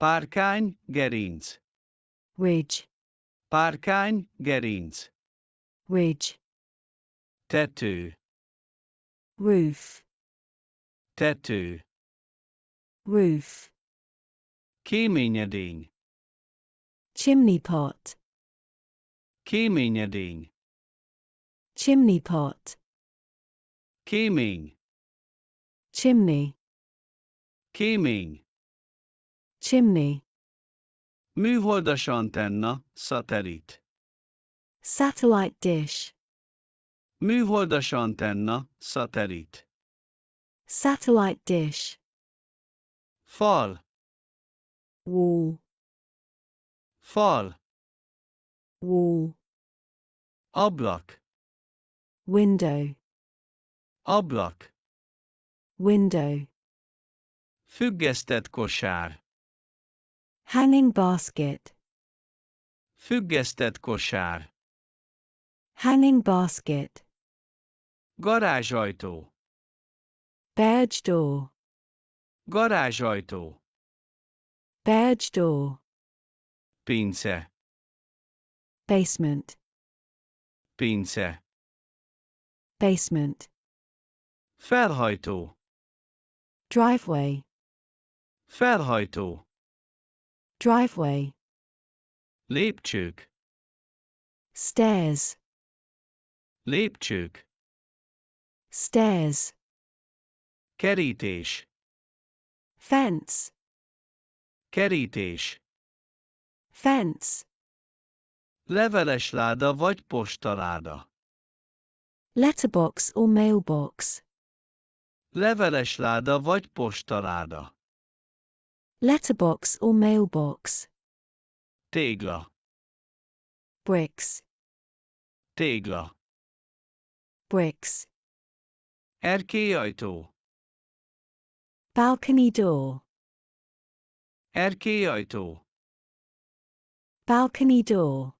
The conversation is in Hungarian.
Párkány, gerinc. ridge, Párkány, gerinc. ridge, Tető. roof, Tető. roof, Kéményedény. chimney pot, Kéményedény. chimney pot, Kémény. chimney, Kémény. chimney, Műholdas antenna, szatellit. satellite dish, Műholdas antenna, szatellit. satellite dish, Fal. wall, Fal. wall, Ablak. window, Ablak. window, Függesztett kosár. hanging basket, Függesztett kosár. hanging basket, Garázsajtó. barge door, Garázsajtó. barge door, Pince. basement, Pince. basement, Felhajtó. driveway, Felhajtó. driveway, Lépcsők. stairs, Lépcsők. stairs, Kerítés. fence, Kerítés. fence, Levelesláda vagy postaláda. letterbox or mailbox, Levelesláda vagy postaláda. letterbox or mailbox, Tégla. bricks, Tégla. bricks, Erkélyajtó. balcony door, Erkélyajtó. balcony door,